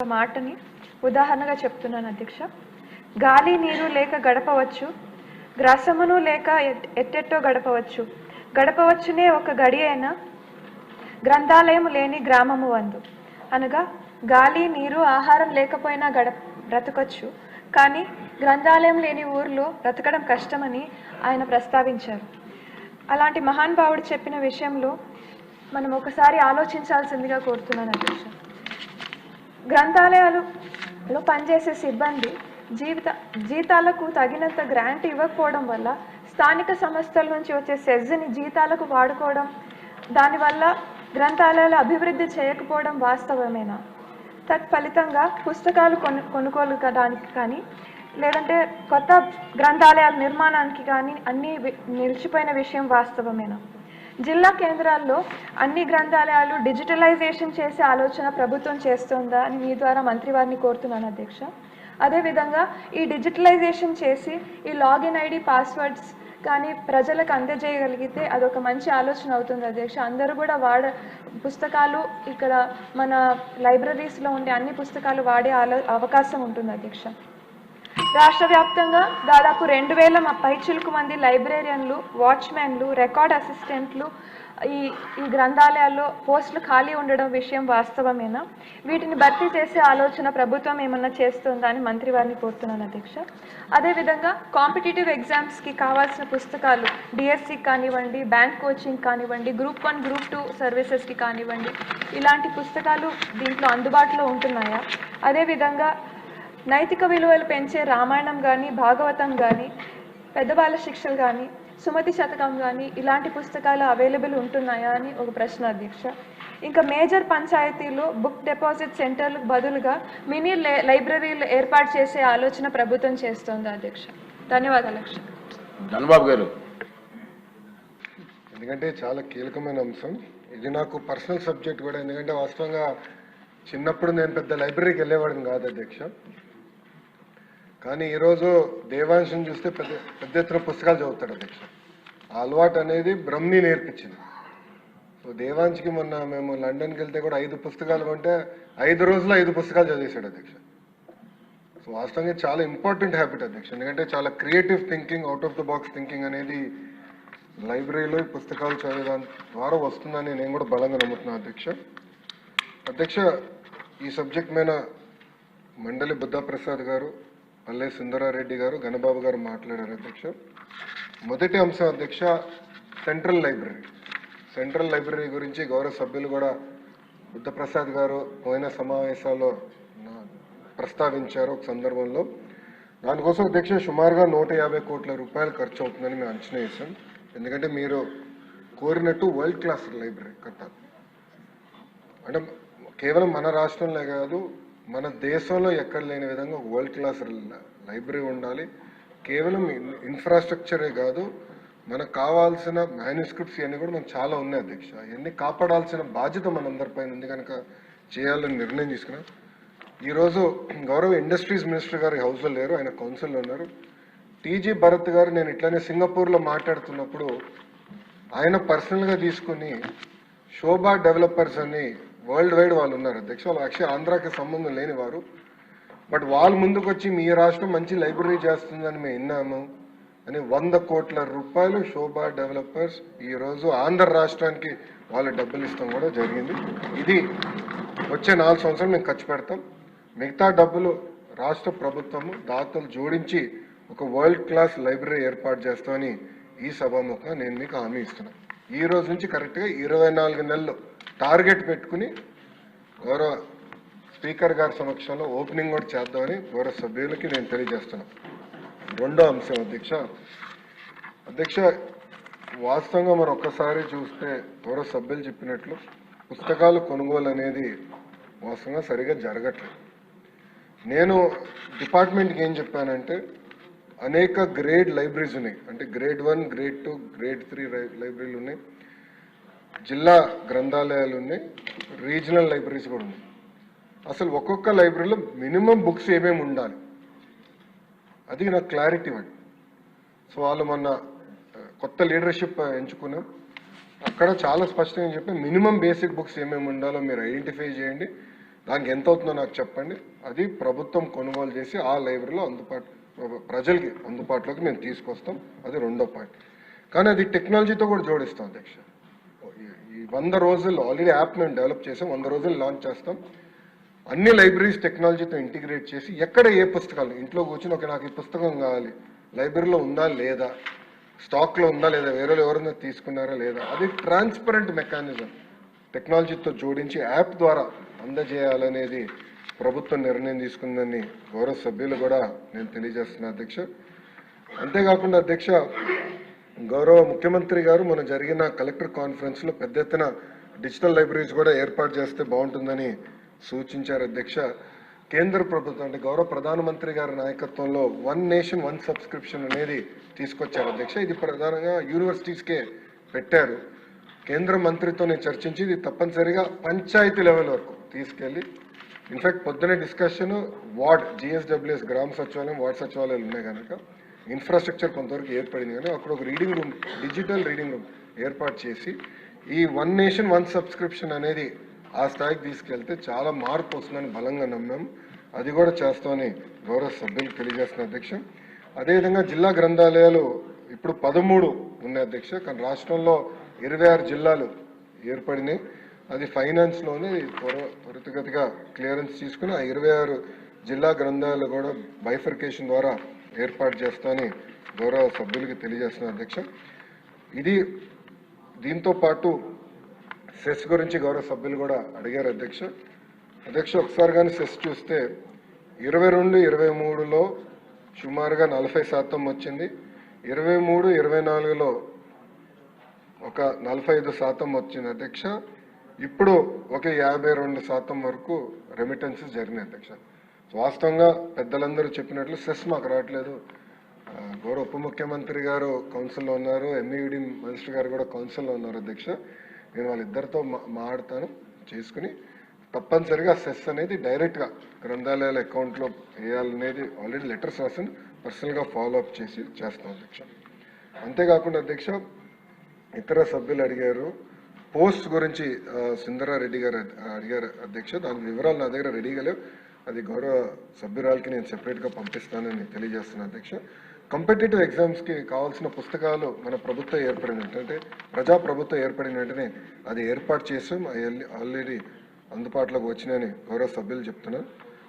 మాటని ఉదాహరణగా చెప్తున్నాను అధ్యక్ష. గాలి నీరు లేక గడపవచ్చు, గ్రాసమును లేక ఎట్టెట్టో గడపవచ్చు, గడపవచ్చునే ఒక గడి అయినా గ్రంథాలయము లేని గ్రామము వందు. అనగా గాలి నీరు ఆహారం లేకపోయినా బ్రతకొచ్చు, కానీ గ్రంథాలయం లేని ఊర్లో బ్రతకడం కష్టమని ఆయన ప్రస్తావించారు. అలాంటి మహానుభావుడు చెప్పిన విషయంలో మనం ఒకసారి ఆలోచించాల్సిందిగా కోరుతున్నాను అధ్యక్ష. గ్రంథాలయాలలో పనిచేసే సిబ్బంది జీతాలకు తగినంత గ్రాంట్ ఇవ్వకపోవడం వల్ల స్థానిక సంస్థల నుంచి వచ్చే సెజ్ని జీతాలకు వాడుకోవడం, దానివల్ల గ్రంథాలయాలు అభివృద్ధి చేయకపోవడం వాస్తవమేనా? తత్ఫలితంగా పుస్తకాలు కొనుగోలు కానీ లేదంటే కొత్త గ్రంథాలయాల నిర్మాణానికి కానీ అన్నీ నిలిచిపోయిన విషయం వాస్తవమేనా? జిల్లా కేంద్రాల్లో అన్ని గ్రంథాలయాలు డిజిటలైజేషన్ చేసే ఆలోచన ప్రభుత్వం చేస్తుందా అని మీ ద్వారా మంత్రి వారిని కోరుతున్నాను అధ్యక్ష. అదేవిధంగా ఈ డిజిటలైజేషన్ చేసి ఈ లాగిన్ ఐడి పాస్వర్డ్స్ కానీ ప్రజలకు అందజేయగలిగితే అదొక మంచి ఆలోచన అవుతుంది అధ్యక్ష. అందరూ కూడా పుస్తకాలు ఇక్కడ మన లైబ్రరీస్లో ఉండే అన్ని పుస్తకాలు వాడే అవకాశం ఉంటుంది అధ్యక్ష. రాష్ట్ర వ్యాప్తంగా దాదాపు 2000 పైచిలుకు మంది లైబ్రేరియన్లు, వాచ్మెన్లు, రికార్డ్ అసిస్టెంట్లు ఈ గ్రంథాలయాల్లో పోస్టులు ఖాళీ ఉండడం విషయం వాస్తవమేనా? వీటిని భర్తీ చేసే ఆలోచన ప్రభుత్వం ఏమన్నా చేస్తుందా అని మంత్రి వారిని కోరుతున్నాను అధ్యక్ష. అదేవిధంగా కాంపిటేటివ్ ఎగ్జామ్స్కి కావాల్సిన పుస్తకాలు డిఎస్సికి కానివ్వండి, బ్యాంక్ కోచింగ్ కానివ్వండి, గ్రూప్ 1, గ్రూప్ 2 సర్వీసెస్కి కానివ్వండి, ఇలాంటి పుస్తకాలు దీంట్లో అందుబాటులో ఉంటున్నాయా? అదేవిధంగా నైతిక విలువలు పెంచే రామాయణం కానీ, భాగవతం కానీ, పెద్దవాళ్ళ శిక్షలు కానీ, సుమతి శతకం కానీ ఇలాంటి పుస్తకాలు అవైలబుల్ ఉంటున్నాయా అని ఒక ప్రశ్న అధ్యక్ష. ఇంకా మేజర్ పంచాయతీలో బుక్ డిపాజిట్ సెంటర్లకు బదులుగా మినీ లైబ్రరీలు ఏర్పాటు చేసే ఆలోచన ప్రభుత్వం చేస్తోంది అధ్యక్ష. ధన్యవాదాలు అధ్యక్ష. ధన్యబాబు గారు. ఎందుకంటే చాలా కీలకమైన అంశం ఇది. నాకు పర్సనల్ సబ్జెక్ట్ కూడా. ఎందుకంటే వాస్తవంగా చిన్నప్పుడు నేను పెద్ద లైబ్రరీకి వెళ్ళేవాడిని కాదు అధ్యక్ష. కానీ ఈరోజు దేవాంశం చూస్తే పెద్ద ఎత్తున పుస్తకాలు చదువుతాడు అధ్యక్ష. ఆ అలవాటు అనేది బ్రహ్మి నేర్పించింది. సో దేవాంశ్కి మొన్న మేము లండన్కి వెళ్తే కూడా 5 పుస్తకాలు కొంటే 5 రోజుల్లో 5 పుస్తకాలు చదివేశాడు అధ్యక్ష. సో వాస్తవంగా చాలా ఇంపార్టెంట్ హ్యాబిట్ అధ్యక్ష. ఎందుకంటే చాలా creative thinking, out of the box thinking అనేది లైబ్రరీలో పుస్తకాలు చదివేదాని ద్వారా వస్తుందని నేను కూడా బలంగా నమ్ముతున్నాను అధ్యక్ష. ఈ సబ్జెక్ట్ మీద మండలి బుద్ధప్రసాద్ గారు, పల్లె సుందరారెడ్డి గారు, గణబాబు గారు మాట్లాడారు అధ్యక్ష. మొదటి అంశం అధ్యక్ష, సెంట్రల్ లైబ్రరీ గురించి గౌరవ సభ్యులు కూడా బుద్ధప్రసాద్ గారు పోయిన సమావేశాల్లో ప్రస్తావించారు ఒక సందర్భంలో. దానికోసం అధ్యక్ష సుమారుగా 150 కోట్ల రూపాయలు ఖర్చు అవుతుందని మేము అంచనా వేసాం. ఎందుకంటే మీరు కోరినట్టు వరల్డ్ క్లాస్ లైబ్రరీ కట్టాలి. అంటే కేవలం మన రాష్ట్రంలో కాదు, మన దేశంలో ఎక్కడ లేని విధంగా ఒక వరల్డ్ క్లాస్ లైబ్రరీ ఉండాలి. కేవలం ఇన్ఫ్రాస్ట్రక్చరే కాదు, మనకు కావాల్సిన మ్యాన్యుస్క్రిప్ట్స్ ఇవన్నీ కూడా మనకు చాలా ఉన్నాయి అధ్యక్ష. ఇవన్నీ కాపాడాల్సిన బాధ్యత మనందరిపైన ఉంది కనుక చేయాలని నిర్ణయం తీసుకున్నాం. ఈరోజు గౌరవ ఇండస్ట్రీస్ మినిస్టర్ గారు హౌస్లో లేరు, ఆయన కౌన్సిల్లో ఉన్నారు. టీజీ భరత్ గారు నేను ఇట్లానే సింగపూర్లో మాట్లాడుతున్నప్పుడు ఆయన పర్సనల్గా తీసుకుని శోభా డెవలపర్స్ అని వరల్డ్ వైడ్ వాళ్ళు ఉన్నారు అధ్యక్ష. వాళ్ళు యాక్చువల్లీ ఆంధ్రాకి సంబంధం లేని వారు. బట్ వాళ్ళు ముందుకు వచ్చి మీ రాష్ట్రం మంచి లైబ్రరీ చేస్తుందని మేము విన్నాము అని 100 కోట్ల రూపాయలు శోభా డెవలపర్స్ ఈరోజు ఆంధ్ర రాష్ట్రానికి వాళ్ళు డబ్బులు ఇస్తాం కూడా జరిగింది. ఇది వచ్చే 4 సంవత్సరాలు మేము ఖర్చు పెడతాం. మిగతా డబ్బులు రాష్ట్ర ప్రభుత్వము దాతలు జోడించి ఒక వరల్డ్ క్లాస్ లైబ్రరీ ఏర్పాటు చేస్తామని ఈ సభాముఖంగా నేను మీకు హామీ ఇస్తున్నాను. ఈ రోజు నుంచి కరెక్ట్గా 24 నెలలు టార్గెట్ పెట్టుకుని గౌరవ స్పీకర్ గారి సమక్షంలో ఓపెనింగ్ కూడా చేద్దామని గౌరవ సభ్యులకి నేను తెలియజేస్తున్నాను. రెండో అంశం అధ్యక్ష, వాస్తవంగా మనం ఒక్కసారి చూస్తే గౌరవ సభ్యులు చెప్పినట్లు పుస్తకాలు కొనుగోలు అనేది వాస్తవంగా సరిగా జరగట్లేదు. నేను డిపార్ట్మెంట్కి ఏం చెప్పానంటే అనేక గ్రేడ్ లైబ్రరీస్ ఉన్నాయి. అంటే గ్రేడ్ 1, గ్రేడ్ 2, గ్రేడ్ 3 లైబ్రరీలు ఉన్నాయి, జిల్లా గ్రంథాలయాలు ఉన్నాయి, రీజనల్ లైబ్రరీస్ కూడా ఉన్నాయి. అసలు ఒక్కొక్క లైబ్రరీలో మినిమం బుక్స్ ఏమేమి ఉండాలి అది నాకు క్లారిటీ ఇవ్వండి. సో వాళ్ళు మొన్న కొత్త లీడర్షిప్ ఎంచుకున్నాం. అక్కడ చాలా స్పష్టంగా చెప్పి మినిమం బేసిక్ బుక్స్ ఏమేమి ఉండాలో మీరు ఐడెంటిఫై చేయండి. దానికి ఎంత అవుతుందో నాకు చెప్పండి. అది ప్రభుత్వం కొనుగోలు చేసి ఆ లైబ్రరీలో ప్రజలకి అందుబాటులోకి మేము తీసుకొస్తాం. అది రెండో పాయింట్. కానీ అది టెక్నాలజీతో కూడా జోడిస్తాం అధ్యక్ష. ఈ 100 రోజుల్లో ఆల్రెడీ యాప్ మేము డెవలప్ చేసాం, 100 రోజులు లాంచ్ చేస్తాం. అన్ని లైబ్రరీస్ టెక్నాలజీతో ఇంటిగ్రేట్ చేసి ఎక్కడ ఏ పుస్తకాలు ఇంట్లో కూర్చొని నాకు ఈ పుస్తకం కావాలి, లైబ్రరీలో ఉందా లేదా, స్టాక్లో ఉందా లేదా, వేరే ఎవరైనా తీసుకున్నారా లేదా, అది ట్రాన్స్పరెంట్ మెకానిజం టెక్నాలజీతో జోడించి యాప్ ద్వారా అందజేయాలనేది ప్రభుత్వం నిర్ణయం తీసుకుందని గౌరవ సభ్యులు కూడా నేను తెలియజేస్తున్నా అధ్యక్ష. అంతేకాకుండా అధ్యక్ష, గౌరవ ముఖ్యమంత్రి గారు మన జరిగిన కలెక్టర్ కాన్ఫరెన్స్లో పెద్ద ఎత్తున డిజిటల్ లైబ్రరీస్ కూడా ఏర్పాటు చేస్తే బాగుంటుందని సూచించారు అధ్యక్ష. కేంద్ర ప్రభుత్వం అంటే గౌరవ ప్రధానమంత్రి గారి నాయకత్వంలో 1 నేషన్ 1 సబ్స్క్రిప్షన్ అనేది తీసుకొచ్చారు అధ్యక్ష. ఇది ప్రధానంగా యూనివర్సిటీస్కే పెట్టారు. కేంద్ర మంత్రితో నేను చర్చించి ఇది తప్పనిసరిగా పంచాయతీ లెవెల్ వరకు తీసుకెళ్ళి, ఇన్ఫాక్ట్ పొద్దునే డిస్కషన్ వార్డ్ GSWS గ్రామ సచివాలయం, వార్డ్ సచివాలయాలు ఉన్నాయి కనుక ఇన్ఫ్రాస్ట్రక్చర్ కొంతవరకు ఏర్పడింది, కానీ అక్కడ ఒక reading room, digital reading room ఏర్పాటు చేసి ఈ 1 నేషన్ 1 సబ్స్క్రిప్షన్ అనేది ఆ స్థాయికి తీసుకెళ్తే చాలా మార్పు వస్తుందని బలంగా నమ్మాం. అది కూడా చేస్తామని గౌరవ సభ్యులకు తెలియజేస్తున్న అధ్యక్ష. అదేవిధంగా జిల్లా గ్రంథాలయాలు ఇప్పుడు 13 ఉన్నాయి అధ్యక్ష, కానీ రాష్ట్రంలో 26 జిల్లాలు ఏర్పడినాయి. అది ఫైనాన్స్లోనే త్వరితగతిగా క్లియరెన్స్ తీసుకుని ఆ 26 జిల్లా గ్రంథాలయాలు కూడా బైఫర్కేషన్ ద్వారా ఏర్పాటు చేస్తామని గౌరవ సభ్యులకి తెలియజేస్తున్న అధ్యక్ష. ఇది దీంతో పాటు సెస్ గురించి గౌరవ సభ్యులు కూడా అడిగారు అధ్యక్ష. ఒకసారి కానీ సెస్ చూస్తే 22-23లో సుమారుగా 40% వచ్చింది, 23-24లో ఒక 45% వచ్చింది అధ్యక్ష. ఇప్పుడు ఒక 52% వరకు రెమిటెన్సెస్ జరిగినాయి అధ్యక్ష. వాస్తవంగా పెద్దలందరూ చెప్పినట్లు సెస్ మాకు రావట్లేదు. గౌరవ ఉప ముఖ్యమంత్రి గారు కౌన్సిల్లో ఉన్నారు, MUD మినిస్టర్ గారు కూడా కౌన్సిల్లో ఉన్నారు అధ్యక్ష. నేను వాళ్ళిద్దరితో మాట్లాడతాను చేసుకుని తప్పనిసరిగా సెస్ అనేది డైరెక్ట్గా గ్రంథాలయాల అకౌంట్లో వేయాలనేది ఆల్రెడీ లెటర్స్ రాసిన పర్సనల్గా ఫాలోఅప్ చేసి చేస్తాం అధ్యక్ష. అంతేకాకుండా అధ్యక్ష, ఇతర సభ్యులు అడిగారు పోస్ట్ గురించి, సుందరారెడ్డి గారు అడిగారు అధ్యక్ష. దాని వివరాలు నా దగ్గర రెడీగా లేవు, అది గౌరవ సభ్యురాలకి నేను సెపరేట్గా పంపిస్తానని తెలియజేస్తున్నాను అధ్యక్ష. కాంపిటేటివ్ ఎగ్జామ్స్కి కావాల్సిన పుస్తకాలు మన ప్రభుత్వం ఏర్పడిన అంటే ప్రజాప్రభుత్వం ఏర్పడిన వెంటనే అది ఏర్పాటు చేసాం, ఆల్రెడీ అందుబాటులోకి వచ్చినాయని గౌరవ సభ్యులు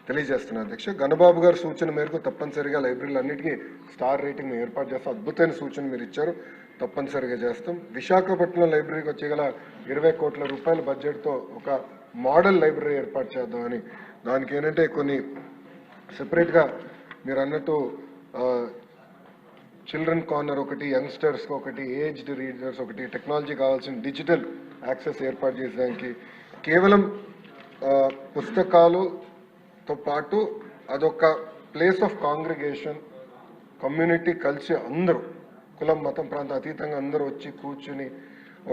తెలియజేస్తున్నాను అధ్యక్ష. గణబాబు గారి సూచన మేరకు తప్పనిసరిగా లైబ్రరీలు అన్నిటికీ స్టార్ రేటింగ్ ఏర్పాటు చేస్తాం. అద్భుతమైన సూచన మీరు ఇచ్చారు, తప్పనిసరిగా చేస్తాం. విశాఖపట్నం లైబ్రరీకి వచ్చేగల 20 కోట్ల రూపాయల బడ్జెట్తో ఒక మోడల్ లైబ్రరీ ఏర్పాటు చేద్దామని, దానికి ఏంటంటే కొన్ని సెపరేట్గా మీరు అన్నట్టు చిల్డ్రన్ కార్నర్ ఒకటి, యంగ్స్టర్స్కి ఒకటి, ఏజ్డ్ రీడర్స్ ఒకటి, టెక్నాలజీ కావాల్సిన డిజిటల్ యాక్సెస్ ఏర్పాటు చేసేదానికి, కేవలం పుస్తకాలతో పాటు అదొక ప్లేస్ ఆఫ్ కాంగ్రిగేషన్, కమ్యూనిటీ కలిసి అందరూ కులం మతం ప్రాంతం అతీతంగా అందరూ వచ్చి కూర్చుని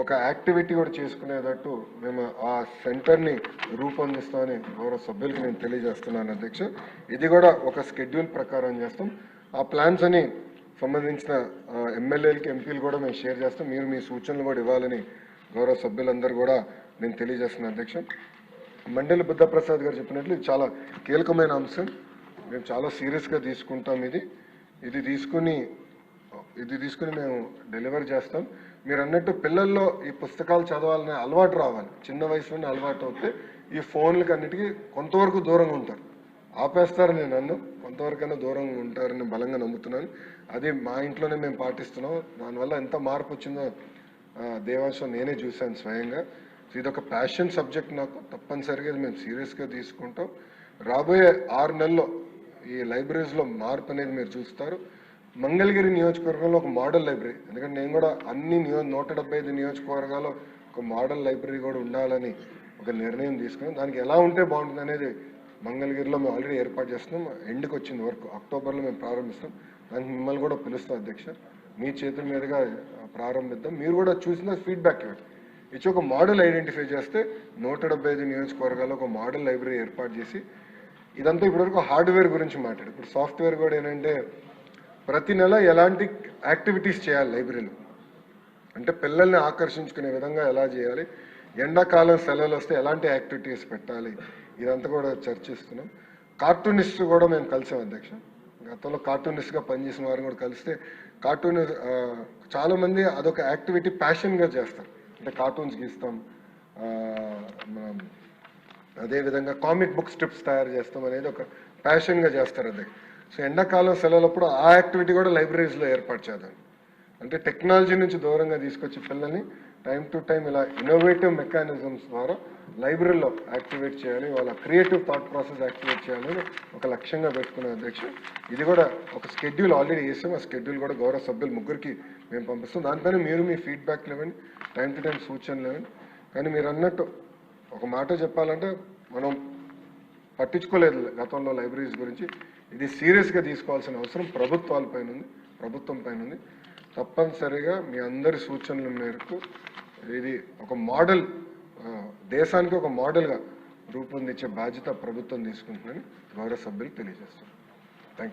ఒక యాక్టివిటీ కూడా చేసుకునేటట్టు మేము ఆ సెంటర్ని రూపొందిస్తామని గౌరవ సభ్యులకి నేను తెలియజేస్తున్నాను అధ్యక్ష. ఇది కూడా ఒక స్కెడ్యూల్ ప్రకారం చేస్తాం. ఆ ప్లాన్స్ అని సంబంధించిన ఎమ్మెల్యేలకి, ఎంపీలు కూడా మేము షేర్ చేస్తాం. మీరు మీ సూచనలు కూడా ఇవ్వాలని గౌరవ సభ్యులందరూ కూడా నేను తెలియజేస్తున్నాను అధ్యక్ష. మండలి బుద్ధప్రసాద్ గారు చెప్పినట్లు ఇది చాలా కీలకమైన అంశం, మేము చాలా సీరియస్గా తీసుకుంటాం. ఇది తీసుకుని మేము డెలివర్ చేస్తాం. మీరు అన్నట్టు పిల్లల్లో ఈ పుస్తకాలు చదవాలనే అలవాటు రావాలి. చిన్న వయసులోనే అలవాటు అవుతే ఈ ఫోన్లకి అన్నిటికీ కొంతవరకు దూరంగా ఉంటారు. ఆపేస్తారని నన్ను కొంతవరకైనా దూరంగా ఉంటారని బలంగా నమ్ముతున్నాను. అది మా ఇంట్లోనే మేము పాటిస్తున్నాం. దానివల్ల ఎంత మార్పు వచ్చిందో దేవాంశం నేనే చూశాను స్వయంగా. ఇది ఒక ప్యాషన్ సబ్జెక్ట్ నాకు, తప్పనిసరిగా మేము సీరియస్గా తీసుకుంటాం. రాబోయే 6 నెలల్లో ఈ లైబ్రరీస్లో మార్పు అనేది మీరు చూస్తారు. మంగళగిరి నియోజకవర్గంలో ఒక మోడల్ లైబ్రరీ, ఎందుకంటే నేను కూడా అన్ని 175 నియోజకవర్గాల్లో ఒక మోడల్ లైబ్రరీ కూడా ఉండాలని ఒక నిర్ణయం తీసుకున్నాం. దానికి ఎలా ఉంటే బాగుంటుంది అనేది మంగళగిరిలో మేము ఆల్రెడీ ఏర్పాటు చేస్తున్నాం. ఎండ్కి వచ్చింది వర్క్, అక్టోబర్లో మేము ప్రారంభిస్తాం. దానికి మిమ్మల్ని కూడా పిలుస్తాం అధ్యక్ష, మీ చేతుల మీదుగా ప్రారంభిద్దాం. మీరు కూడా చూసిన ఫీడ్బ్యాక్ ఇవ్వండి. ఇచ్చి ఒక మోడల్ ఐడెంటిఫై చేస్తే 175 నియోజకవర్గాల్లో ఒక మోడల్ లైబ్రరీ ఏర్పాటు చేసి, ఇదంతా ఇప్పటివరకు హార్డ్వేర్ గురించి మాట్లాడు. ఇప్పుడు సాఫ్ట్వేర్ కూడా ఏంటంటే ప్రతి నెల ఎలాంటి యాక్టివిటీస్ చేయాలి లైబ్రరీలో, అంటే పిల్లల్ని ఆకర్షించుకునే విధంగా ఎలా చేయాలి, ఎండాకాలం సెలవులు వస్తే ఎలాంటి యాక్టివిటీస్ పెట్టాలి, ఇదంతా కూడా చర్చిస్తున్నాం. కార్టూనిస్ట్ కూడా మేము కలిసాం అధ్యక్ష. గతంలో కార్టూనిస్ట్గా పనిచేసిన వారిని కూడా కలిస్తే కార్టూన్ చాలామంది అదొక యాక్టివిటీ ప్యాషన్గా చేస్తారు. అంటే కార్టూన్స్ గీస్తాం, మనం అదేవిధంగా కామిక్ బుక్ స్ట్రిప్స్ తయారు చేస్తాం అనేది ఒక ప్యాషన్గా చేస్తారు అధ్యక్ష. సో ఎండాకాలం సెలవులప్పుడు ఆ యాక్టివిటీ కూడా లైబ్రరీస్లో ఏర్పాటు చేద్దాం. అంటే టెక్నాలజీ నుంచి దూరంగా తీసుకొచ్చి పిల్లల్ని టైం టు టైం ఇలా ఇన్నోవేటివ్ మెకానిజమ్స్ ద్వారా లైబ్రరీలో యాక్టివేట్ చేయాలి, వాళ్ళ క్రియేటివ్ థాట్ ప్రాసెస్ యాక్టివేట్ చేయాలని ఒక లక్ష్యంగా పెట్టుకున్న అధ్యక్ష. ఇది కూడా ఒక షెడ్యూల్ ఆల్రెడీ వేసాం. ఆ షెడ్యూల్ కూడా గౌరవ సభ్యులు ముగ్గురికి మేము పంపిస్తాం. దానిపైన మీరు మీ ఫీడ్బ్యాక్లు ఇవ్వండి, టైం టు టైం సూచనలు ఇవ్వండి. కానీ మీరు అన్నట్టు ఒక మాట చెప్పాలంటే మనం పట్టించుకోలేదు గతంలో లైబ్రరీస్ గురించి. ఇది సీరియస్గా తీసుకోవాల్సిన అవసరం ప్రభుత్వాలపైన ఉంది, ప్రభుత్వం పైన ఉంది. తప్పనిసరిగా మీ అందరి సూచనల మేరకు ఇది ఒక మోడల్, దేశానికి ఒక మోడల్గా రూపొందించే బాధ్యత ప్రభుత్వం తీసుకుంటుందని గౌరవ సభ్యులు తెలియజేస్తున్నారు.